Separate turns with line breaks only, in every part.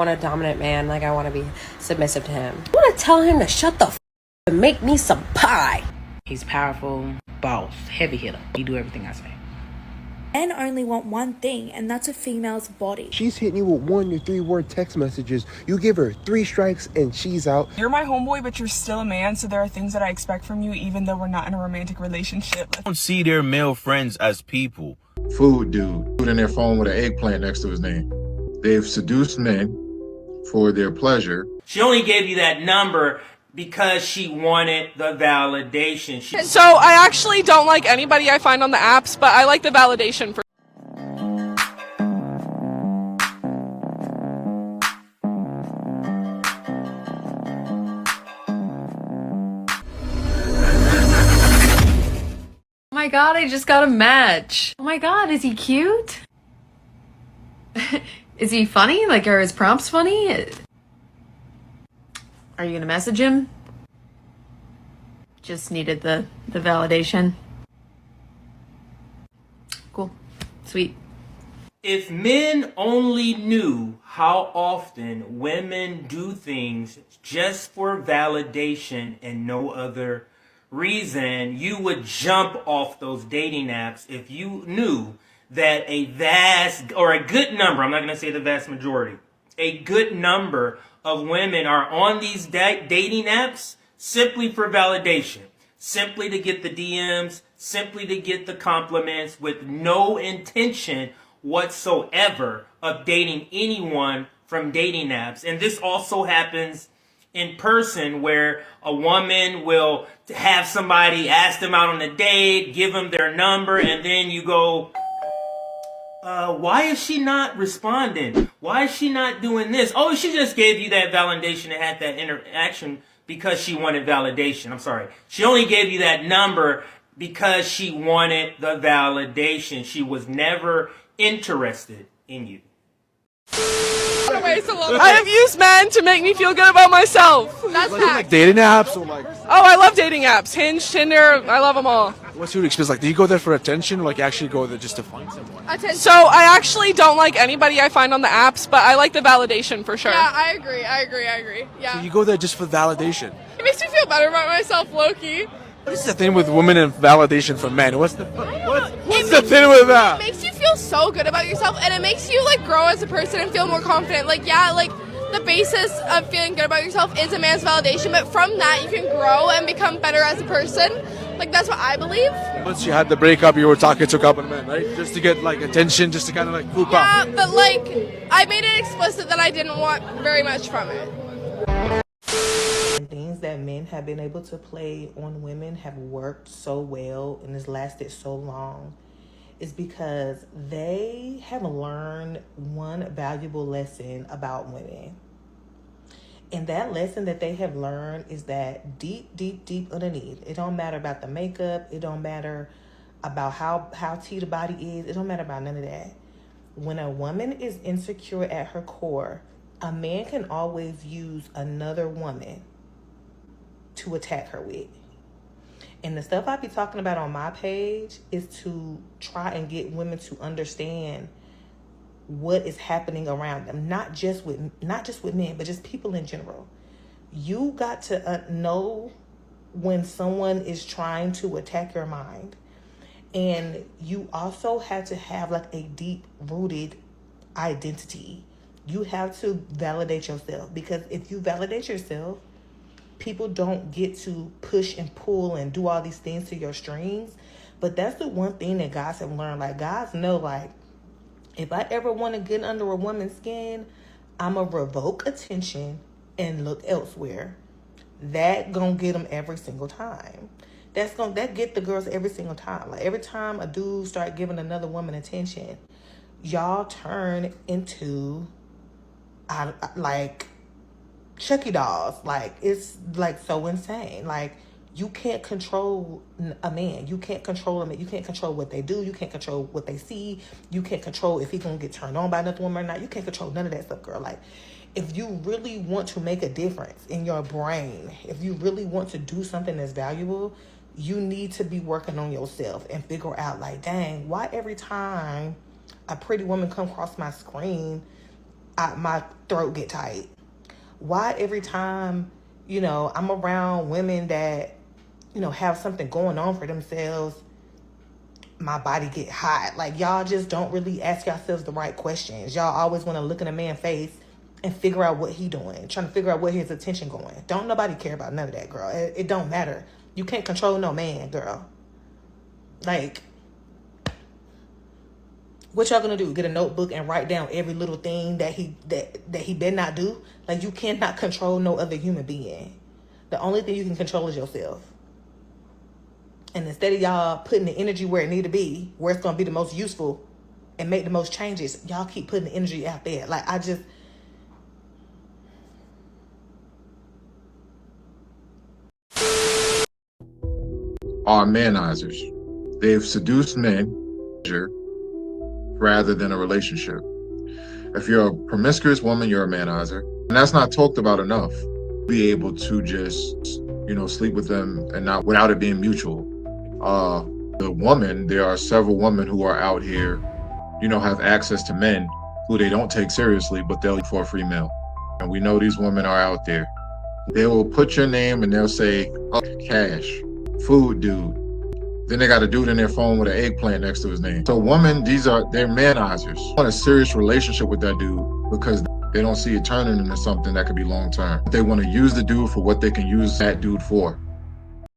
I want a dominant man, like I want to be submissive to him. I want to tell him to shut the f and make me some pie.
He's powerful, boss, heavy hitter. He do everything I say.
Men only want one thing, and that's a female's body.
She's hitting you with 1 to 3 word text messages. You give her 3 strikes and she's out.
You're my homeboy, but you're still a man, so there are things that I expect from you, even though we're not in a romantic relationship.
I don't see their male friends as people.
Food dude in their phone with an eggplant next to his name. They've seduced men for their pleasure.
She only gave you that number because she wanted the validation.
So I actually don't like anybody I find on the apps, but I like the validation for.
Oh my god, I just got a match. Oh my god, is he cute? Is he funny? Like, are his prompts funny? Are you gonna message him? Just needed the validation. Cool. Sweet.
If men only knew how often women do things just for validation and no other reason, you would jump off those dating apps if you knew that a vast, or a good number, I'm not going to say the vast majority, a good number of women are on these dating apps simply for validation, simply to get the DMs, simply to get the compliments, with no intention whatsoever of dating anyone from dating apps. And this also happens in person, where a woman will have somebody ask them out on a date, give them their number, and then you go, why is she not responding? Why is she not doing this? Oh, she just gave you that validation and had that interaction because she wanted validation. I'm sorry. She only gave you that number because she wanted the validation. She was never interested in you.
I have used men to make me feel good about myself. That's
Like dating apps or like...
Oh, I love dating apps. Hinge, Tinder, I love them all.
What's your experience like? Do you go there for attention or like actually go there just to find someone?
So I actually don't like anybody I find on the apps, but I like the validation for sure.
Yeah, I agree. Yeah.
So you go there just for validation?
It makes me feel better about myself, low-key.
What is the thing with women and validation for men? What's the thing with that?
It makes you feel so good about yourself, and it makes you like grow as a person and feel more confident. Like, yeah, like the basis of feeling good about yourself is a man's validation, but from that you can grow and become better as a person. Like, that's what I believe.
Once you had the breakup, you were talking to a couple of men, right? Just to get like attention, just to kind of like poop out.
Yeah, but like I made it explicit that I didn't want very much from it.
Things that men have been able to play on women have worked so well and has lasted so long is because they have learned one valuable lesson about women. And that lesson that they have learned is that deep underneath, it don't matter about the makeup, it don't matter about how T the body is, it don't matter about none of that. When a woman is insecure at her core, a man can always use another woman to attack her with. And the stuff I be talking about on my page is to try and get women to understand what is happening around them, not just with men, but just people in general. You got to know when someone is trying to attack your mind, and you also have to have like a deep-rooted identity. You have to validate yourself, because if you validate yourself, people don't get to push and pull and do all these things to your strings. But that's the one thing that guys have learned. Like, guys know, like, if I ever want to get under a woman's skin, I'm going to revoke attention and look elsewhere. That going to get them every single time. That get the girls every single time. Like, every time a dude start giving another woman attention, y'all turn into, like, Chucky dolls. Like, it's like so insane. Like, you can't control a man. You can't control them. You can't control what they do. You can't control what they see. You can't control if he's gonna get turned on by another woman or not. You can't control none of that stuff, girl. Like, if you really want to make a difference in your brain, if you really want to do something that's valuable, you need to be working on yourself and figure out, like, dang, why every time a pretty woman come across my screen, my throat get tight? Why every time, I'm around women that, have something going on for themselves, my body get hot? Like, y'all just don't really ask yourselves the right questions. Y'all always want to look in a man's face and figure out what he doing, trying to figure out where his attention going. Don't nobody care about none of that, girl. It don't matter. You can't control no man, girl. Like, what y'all gonna do? Get a notebook and write down every little thing that he better not do? Like, you cannot control no other human being. The only thing you can control is yourself. And instead of y'all putting the energy where it need to be, where it's gonna be the most useful and make the most changes, y'all keep putting the energy out there. Like,
are manizers. They've seduced men rather than a relationship. If you're a promiscuous woman, you're a manizer. And that's not talked about enough. Be able to just, sleep with them and not without it being mutual. The woman, there are several women who are out here, have access to men who they don't take seriously, but they'll for a free meal. And we know these women are out there. They will put your name and they'll say, oh, cash, food dude. Then they got a dude in their phone with an eggplant next to his name. So women, they're manizers. They want a serious relationship with that dude because they don't see it turning into something that could be long-term. They want to use the dude for what they can use that dude for.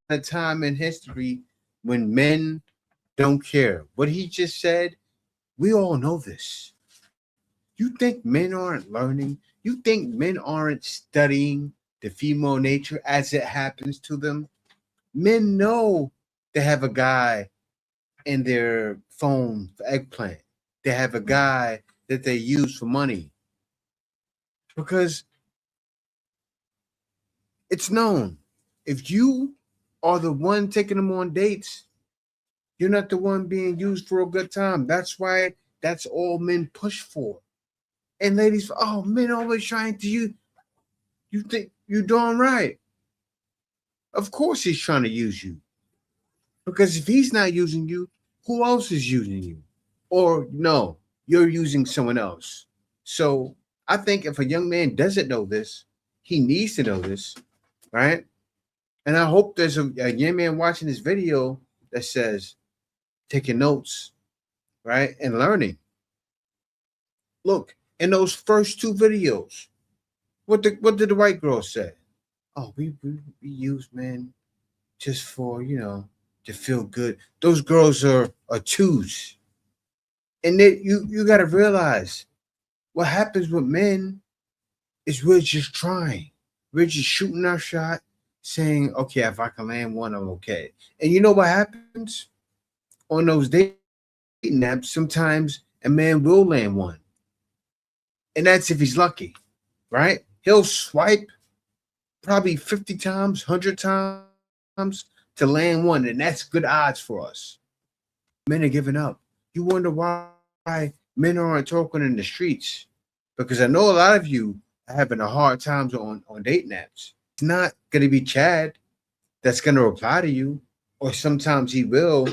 A time in history when men don't care. What he just said, we all know this. You think men aren't learning? You think men aren't studying the female nature as it happens to them? Men know they have a guy in their phone for eggplant. They have a guy that they use for money. Because it's known. If you are the one taking them on dates, you're not the one being used for a good time. That's why that's all men push for. And ladies, men always trying to use. You think you're doing right. Of course he's trying to use you. Because if he's not using you, who else is using you? Or no, you're using someone else. So I think if a young man doesn't know this, he needs to know this, right? And I hope there's a young man watching this video that says, taking notes, right? And learning. Look, in those first two videos, what did the white girl say? Oh, we use men just for, to feel good. Those girls are twos. And then you got to realize what happens with men is we're just trying. We're just shooting our shot, saying, okay, if I can land one, I'm okay. And you know what happens? On those dating apps, sometimes a man will land one. And that's if he's lucky, right? He'll swipe probably 50 times, 100 times to land one. And that's good odds for us. Men are giving up. You wonder why men aren't talking in the streets. Because I know a lot of you are having a hard times on dating apps. It's not going to be Chad that's going to reply to you. Or sometimes he will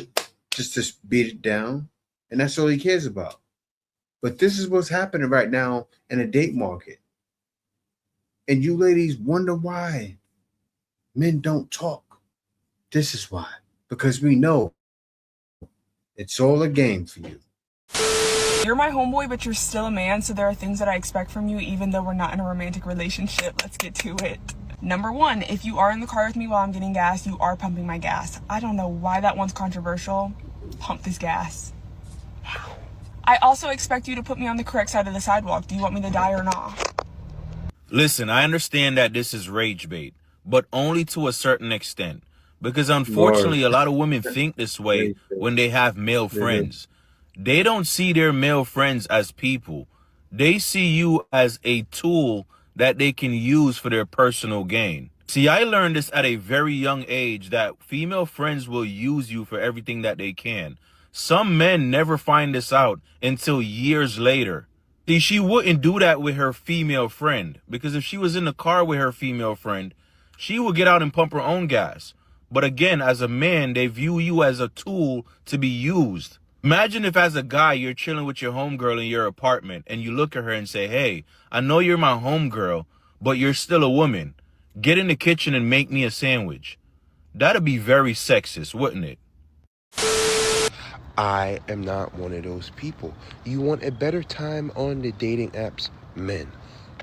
just to beat it down. And that's all he cares about. But this is what's happening right now in the date market. And you ladies wonder why men don't talk. This is why. Because we know it's all a game for you.
You're my homeboy, but you're still a man, so there are things that I expect from you even though we're not in a romantic relationship. Let's get to it. Number one, if you are in the car with me while I'm getting gas, you are pumping my gas. I don't know why that one's controversial. Pump this gas. I also expect you to put me on the correct side of the sidewalk. Do you want me to die or not?
Listen, I understand that this is rage bait, but only to a certain extent. Because unfortunately, a lot of women think this way when they have male friends. They don't see their male friends as people. They see you as a tool that they can use for their personal gain. See, I learned this at a very young age that female friends will use you for everything that they can. Some men never find this out until years later. See, she wouldn't do that with her female friend, because if she was in the car with her female friend, she would get out and pump her own gas. But again, as a man, they view you as a tool to be used. Imagine if as a guy, you're chilling with your homegirl in your apartment and you look at her and say, hey, I know you're my homegirl, but you're still a woman. Get in the kitchen and make me a sandwich. That'd be very sexist, wouldn't it?
I am not one of those people. You want a better time on the dating apps? Men.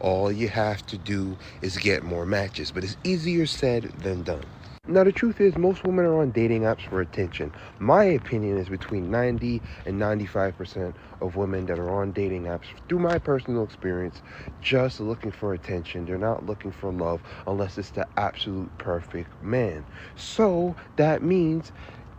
All you have to do is get more matches, but it's easier said than done. Now, the truth is, most women are on dating apps for attention. My opinion is between 90 and 95% of women that are on dating apps, through my personal experience, just looking for attention. They're not looking for love unless it's the absolute perfect man. So that means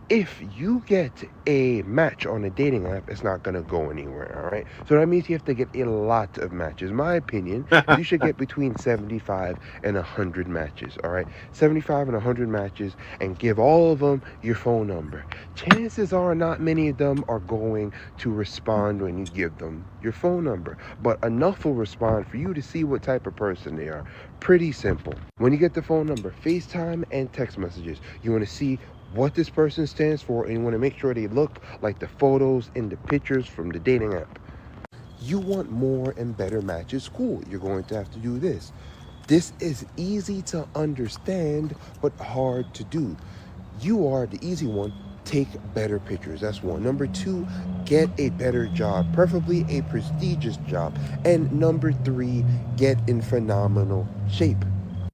if you get a match on a dating app, it's not going to go anywhere, all right? So that means you have to get a lot of matches. My opinion is you should get between 75 and 100 matches, all right? 75 and 100 matches, and give all of them your phone number. Chances are not many of them are going to respond when you give them your phone number, but enough will respond for you to see what type of person they are. Pretty simple. When you get the phone number, FaceTime and text messages. You want to see what this person stands for, and you want to make sure they look like the photos and the pictures from the dating app. You want more and better matches? Cool, you're going to have to do this. This is easy to understand, but hard to do. You are the easy one. Take better pictures. That's one. Number two, get a better job, preferably a prestigious job. And number three, get in phenomenal shape.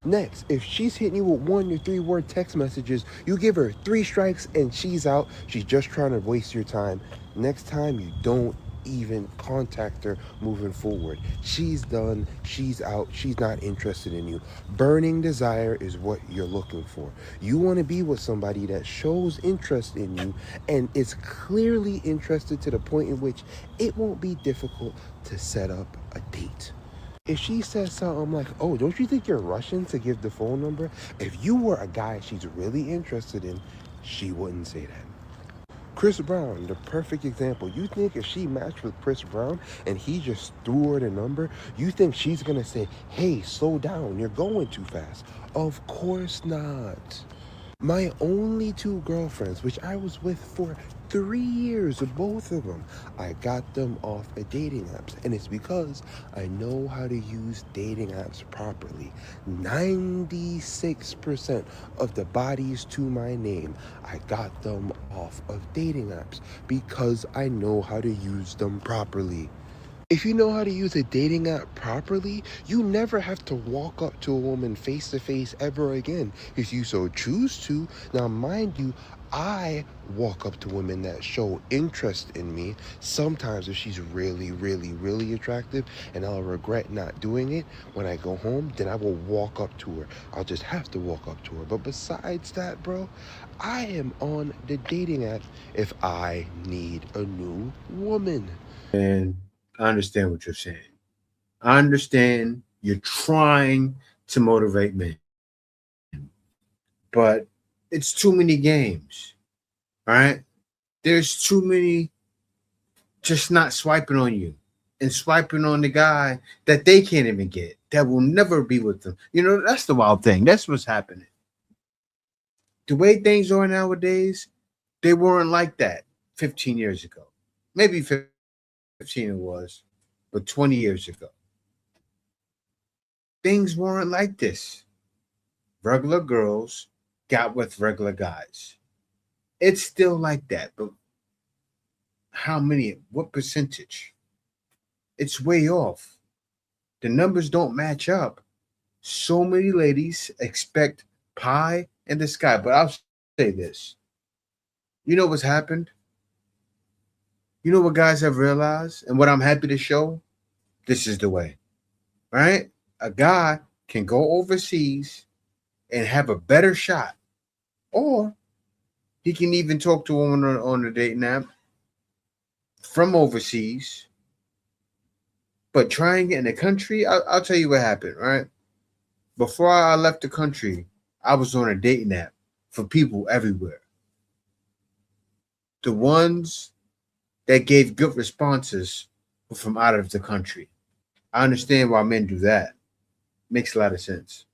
Next, if she's hitting you with 1 or 3 word text messages, you give her 3 strikes and she's out. She's just trying to waste your time. Next time, you don't even contact her moving forward. She's done. She's out. She's not interested in you. Burning desire is what you're looking for. You want to be with somebody that shows interest in you and is clearly interested to the point in which it won't be difficult to set up a date. If she says something like, oh, don't you think you're rushing to give the phone number? If you were a guy she's really interested in, she wouldn't say that. Chris Brown, the perfect example. You think if she matched with Chris Brown and he just threw her the number, you think she's going to say, hey, slow down, you're going too fast? Of course not. My only 2 girlfriends, which I was with for 3 years, both of them, I got them off of dating apps. And it's because I know how to use dating apps properly. 96% of the bodies to my name, I got them off of dating apps because I know how to use them properly. If you know how to use a dating app properly, you never have to walk up to a woman face to face ever again if you so choose to. Now, mind you, I walk up to women that show interest in me. Sometimes if she's really, really, really attractive and I'll regret not doing it when I go home, then I will walk up to her. I'll just have to walk up to her. But besides that, bro, I am on the dating app if I need a new woman.
And I understand what you're saying. I understand you're trying to motivate men, but it's too many games, all right? There's too many just not swiping on you and swiping on the guy that they can't even get, that will never be with them. You know, that's the wild thing. That's what's happening. The way things are nowadays, they weren't like that 15 years ago. Maybe 15 it was, but 20 years ago, things weren't like this. Regular girls got with regular guys. It's still like that, but how many, what percentage? It's way off. The numbers don't match up. So many ladies expect pie in the sky, but I'll say this. You know what's happened? You know what guys have realized and what I'm happy to show? This is the way, right? A guy can go overseas and have a better shot, or he can even talk to a woman on a dating app from overseas, but trying it in the country. I'll tell you what happened, right? Before I left the country, I was on a dating app for people everywhere. The ones that gave good responses were from out of the country. I understand why men do that. Makes a lot of sense.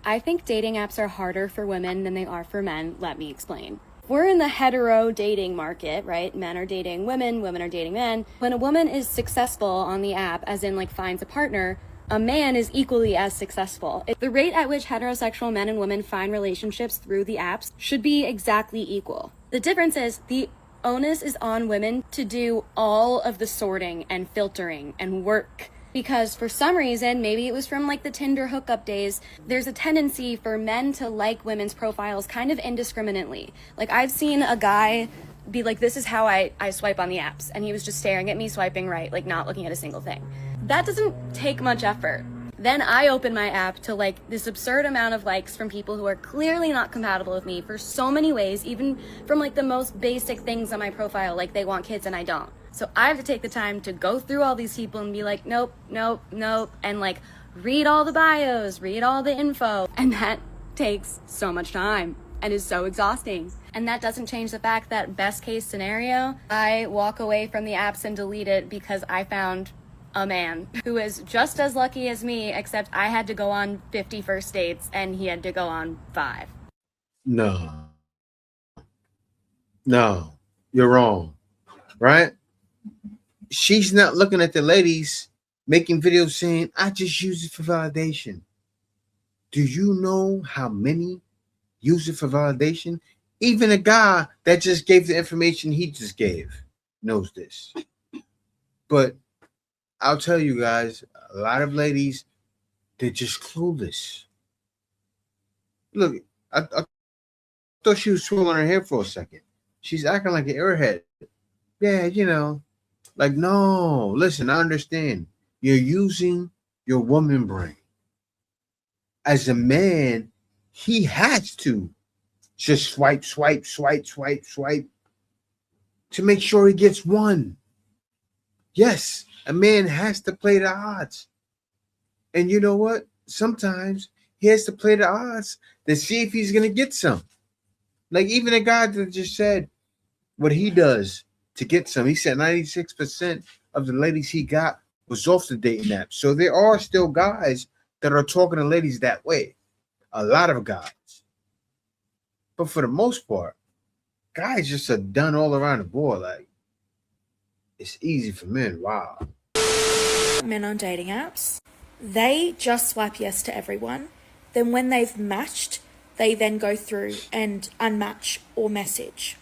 I think dating apps are harder for women than they are for men. Let me explain. We're in the hetero dating market, right? Men are dating women, women are dating men. When a woman is successful on the app, as in like finds a partner, a man is equally as successful. The rate at which heterosexual men and women find relationships through the apps should be exactly equal. The difference is the onus is on women to do all of the sorting and filtering and work. Because for some reason, maybe it was from like the Tinder hookup days, there's a tendency for men to like women's profiles kind of indiscriminately. Like I've seen a guy be like, this is how I swipe on the apps. And he was just staring at me, swiping right, like not looking at a single thing. That doesn't take much effort. Then I open my app to like this absurd amount of likes from people who are clearly not compatible with me for so many ways, even from like the most basic things on my profile, like they want kids and I don't. So I have to take the time to go through all these people and be like, nope, nope, nope, and like read all the bios, read all the info. And that takes so much time and is so exhausting. And that doesn't change the fact that best case scenario, I walk away from the apps and delete it because I found a man who is just as lucky as me, except I had to go on 50 first dates and he had to go on 5.
No, you're wrong, right? She's not looking at the ladies making videos saying, I just use it for validation. Do you know how many use it for validation? Even a guy that just gave the information he just gave knows this. But I'll tell you guys, a lot of ladies, they're just clueless. Look, I thought she was twirling her hair for a second. She's acting like an airhead. Yeah, you know, like, no, listen, I understand. You're using your woman brain. As a man, he has to just swipe to make sure he gets one. Yes, a man has to play the odds. And you know what? Sometimes he has to play the odds to see if he's going to get some. Like even a guy that just said what he does to get some. He said 96% of the ladies he got was off the dating app. So there are still guys that are talking to ladies that way. A lot of guys. But for the most part, guys just are done all around the board. Like, it's easy for men. Wow.
Men on dating apps, they just swipe yes to everyone. Then when they've matched, they then go through and unmatch or message.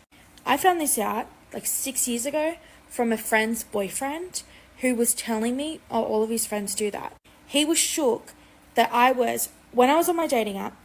I found this out like 6 years ago from a friend's boyfriend who was telling me, oh, all of his friends do that. He was shook that when I was on my dating app,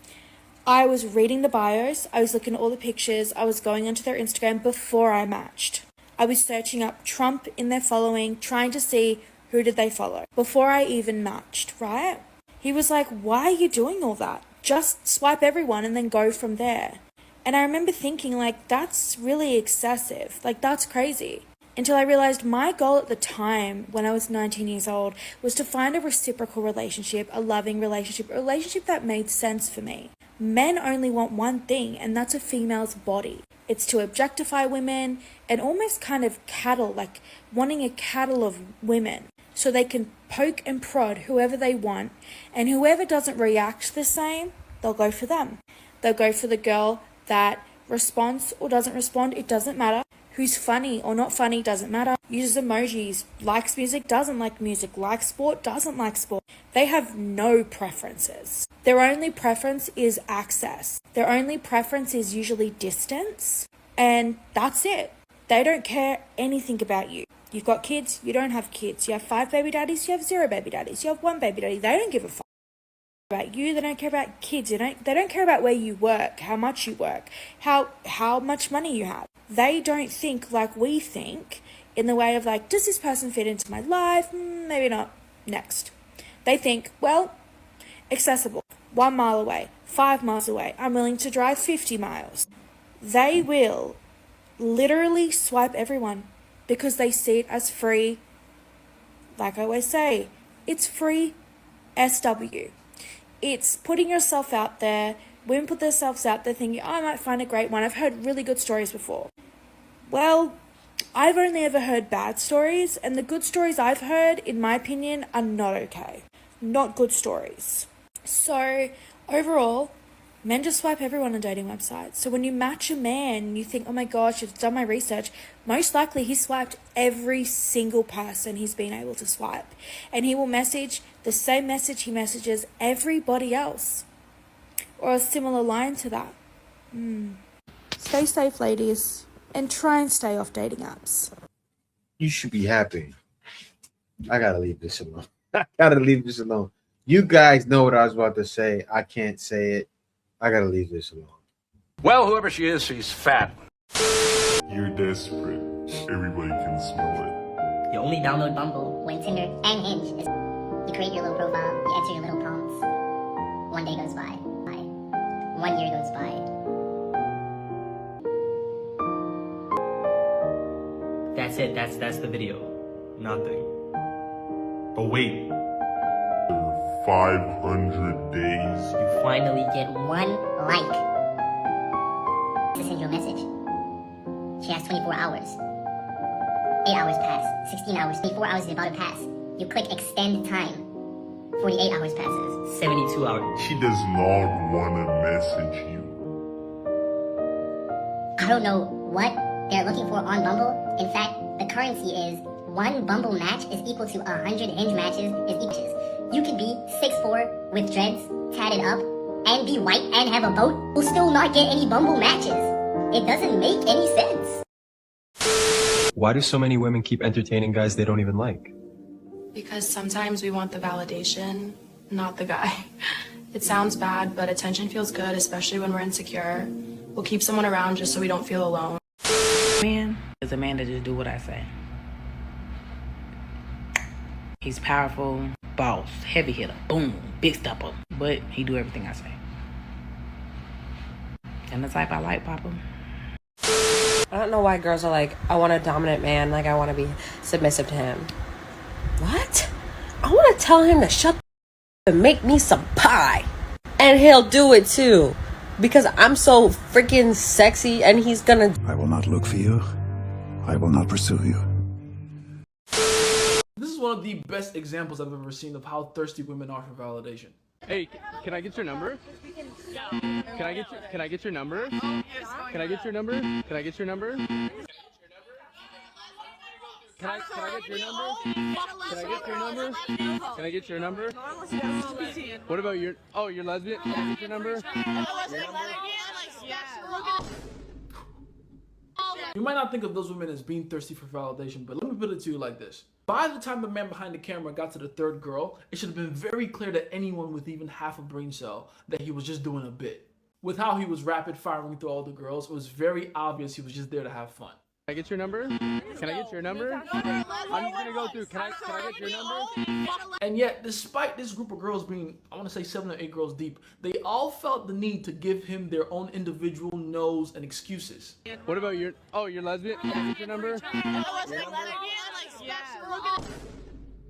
I was reading the bios, I was looking at all the pictures, I was going onto their Instagram before I matched. I was searching up Trump in their following, trying to see who did they follow before I even matched, right? He was like, why are you doing all that? Just swipe everyone and then go from there. And I remember thinking like, that's really excessive. Like, that's crazy. Until I realized my goal at the time, when I was 19 years old, was to find a reciprocal relationship, a loving relationship, a relationship that made sense for me. Men only want one thing, and that's a female's body. It's to objectify women and almost kind of cattle, like wanting a cattle of women, so they can poke and prod whoever they want, and whoever doesn't react the same, they'll go for them. They'll go for the girl that responds or doesn't respond, it doesn't matter. Who's funny or not funny, doesn't matter. Uses emojis, likes music, doesn't like music, likes sport, doesn't like sport. They have no preferences. Their only preference is access. Their only preference is usually distance, and that's it. They don't care anything about you. You've got kids, you don't have kids. You have 5 baby daddies, you have 0 baby daddies. You have 1 baby daddy. They don't give a fuck about you. They don't care about kids. They don't care about where you work, how much you work, how much money you have. They don't think like we think, in the way of like, does this person fit into my life? Maybe not. Next. They think, well, accessible, 1 mile away, 5 miles away. I'm willing to drive 50 miles. They will literally swipe everyone because they see it as free. Like I always say, it's free SW. It's putting yourself out there. Women put themselves out there thinking, oh, I might find a great one. I've heard really good stories before. Well, I've only ever heard bad stories, and the good stories I've heard, in my opinion, are not okay. Not good stories. So, overall, Men just swipe everyone on dating websites. So when you match a man and you think, oh my gosh, I've done my research, most likely he swiped every single person he's been able to swipe. And he will message the same message he messages everybody else. Or a similar line to that. Stay safe, ladies, and try and stay off dating apps.
You should be happy. I gotta leave this alone. I gotta leave this alone. You guys know what I was about to say. I can't say it. I gotta leave this alone.
Well, whoever she is, she's fat.
You're desperate. Everybody can smell it.
You only download Bumble when Tinder and Hinge is... You create your little profile, you enter your little prompts. One day goes by. 1 year goes by.
That's it. That's the video. Nothing.
Oh, wait. 500 days.
You finally get one like. To send you a message. She has 24 hours. 8 hours pass. 16 hours. 24 hours is about to pass. You click extend time. 48 hours passes. 72 hours.
She does not want to message you.
I don't know what they're looking for on Bumble. In fact, the currency is one Bumble match is equal to 100 Hinge matches is equal. You could be 6'4" with dreads, tatted up, and be white and have a boat. You'll still not get any Bumble matches. It doesn't make any sense.
Why do so many women keep entertaining guys they don't even like?
Because sometimes we want the validation, not the guy. It sounds bad, but attention feels good, especially when we're insecure. We'll keep someone around just so we don't feel alone.
Man is a man that just do what I say. He's powerful, boss, heavy hitter, boom, big stepper. But he do everything I say. And the type I like, Papa.
I don't know why girls are like, I want a dominant man, like I want to be submissive to him. What? I want to tell him to shut the and make me some pie. And he'll do it too. Because I'm so freaking sexy and he's gonna...
I will not look for you. I will not pursue you.
This is one of the best examples I've ever seen of how thirsty women are for validation.
Hey, can I get your number? Can I get your number? Can I get your number? Can I get your number? Can I get your number? Can I get your number? Can I get your number? What about your... Oh, you're lesbian? Can I get your number?
You might not think of those women as being thirsty for validation, but let me put it to you like this. By the time the man behind the camera got to the third girl, it should have been very clear to anyone with even half a brain cell that he was just doing a bit. With how he was rapid firing through all the girls, it was very obvious he was just there to have fun.
Can I get your number? Can I get your number? I'm just gonna go through. Can I get your number?
And yet, despite this group of girls being, I want to say 7 or 8 girls deep, they all felt the need to give him their own individual no's and excuses.
What about your... Oh, you're lesbian? Can I get your number?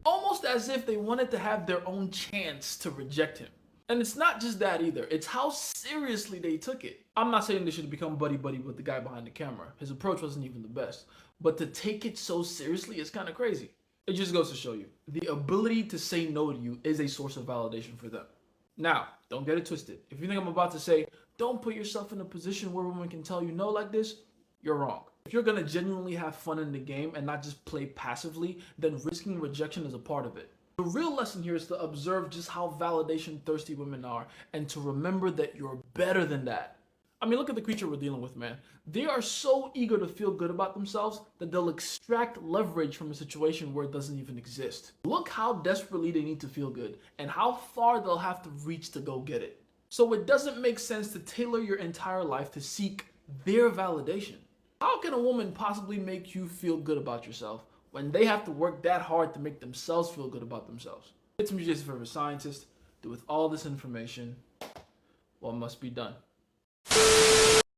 Almost as if they wanted to have their own chance to reject him. And it's not just that either, it's how seriously they took it. I'm not saying they should become buddy-buddy with the guy behind the camera. His approach wasn't even the best. But to take it so seriously is kind of crazy. It just goes to show you, the ability to say no to you is a source of validation for them. Now, don't get it twisted. If you think I'm about to say, don't put yourself in a position where women can tell you no like this, you're wrong. If you're gonna genuinely have fun in the game and not just play passively, then risking rejection is a part of it. The real lesson here is to observe just how validation thirsty women are and to remember that you're better than that. I mean, look at the creature we're dealing with, man. They are so eager to feel good about themselves that they'll extract leverage from a situation where it doesn't even exist. Look how desperately they need to feel good and how far they'll have to reach to go get it. So it doesn't make sense to tailor your entire life to seek their validation. How can a woman possibly make you feel good about yourself when they have to work that hard to make themselves feel good about themselves? It's me, Jason, forever scientist. With all this information, what must be done?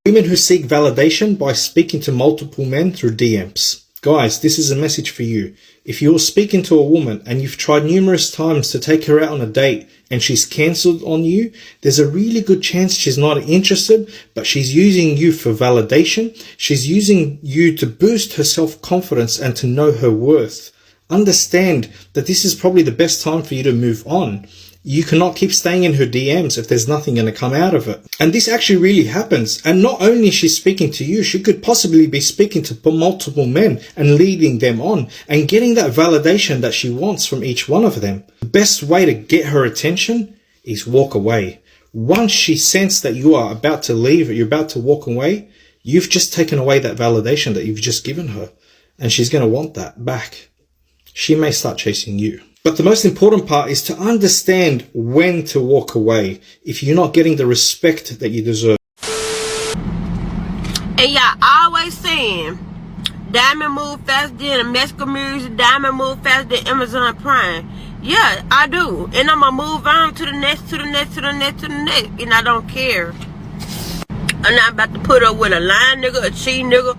Women who seek validation by speaking to multiple men through DMs. Guys, this is a message for you. If you're speaking to a woman and you've tried numerous times to take her out on a date and she's cancelled on you, there's a really good chance she's not interested, but she's using you for validation. She's using you to boost her self-confidence and to know her worth. Understand that this is probably the best time for you to move on. You cannot keep staying in her DMs if there's nothing going to come out of it. And this actually really happens. And not only is she speaking to you, she could possibly be speaking to multiple men and leading them on and getting that validation that she wants from each one of them. The best way to get her attention is walk away. Once she senses that you are about to leave, or you're about to walk away, you've just taken away that validation that you've just given her. And she's going to want that back. She may start chasing you. But the most important part is to understand when to walk away if you're not getting the respect that you deserve.
And y'all always saying, Diamond move faster than Mexican music, Diamond move faster than Amazon Prime. Yeah, I do. And I'm going to move on to the next, to the next, to the next, to the next. And I don't care. I'm not about to put up with a lying nigga, a cheating nigga,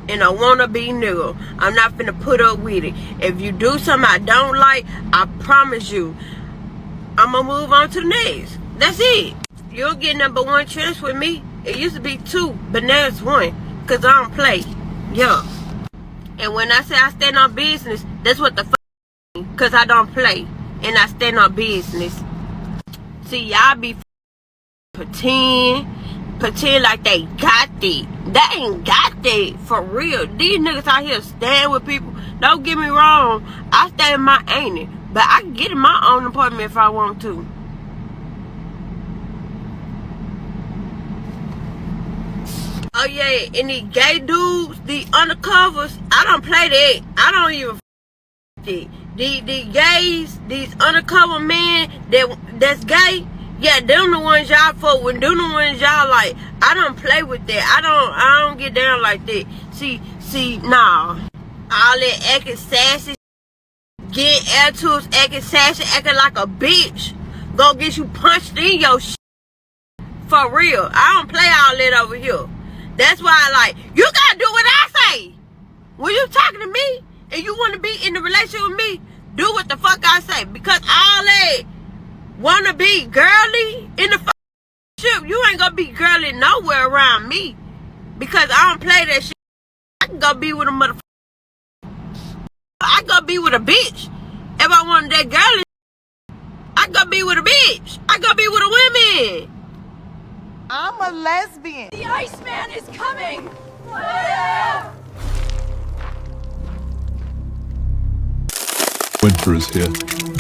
and a wannabe nigga. I'm not finna put up with it. If you do something I don't like, I promise you, I'm gonna move on to the next. That's it. You'll get number one chance with me. It used to be 2, but now it's 1. Cause I don't play. Yeah. And when I say I stand on business, that's what the fuck mean. Cause I don't play. And I stand on business. See, y'all be pretend like they got that. They ain't got that for real. These niggas out here stand with people. Don't get me wrong, I stay in my ain't, but I can get in my own apartment if I want to. Oh yeah, and these gay dudes, the undercovers, I don't play that. I don't even that. The gays, these undercover men that's gay, yeah, them the ones y'all fuck with, them the ones y'all like. I don't play with that. I don't get down like that. See, nah. All that acting sassy, getting attitudes, acting sassy, acting like a bitch, gonna get you punched in your shit. For real. I don't play all that over here. That's why you gotta do what I say. When you talking to me and you wanna be in the relationship with me, do what the fuck I say. Because all that wanna be girly in the ship, you ain't gonna be girly nowhere around me. Because I don't play that shit. I can go be with a motherfucker. I can go be with a bitch. If I wanted that girly, I can go be with a bitch. I can go be with a woman.
I'm a lesbian.
The Iceman is coming!
Winter is here.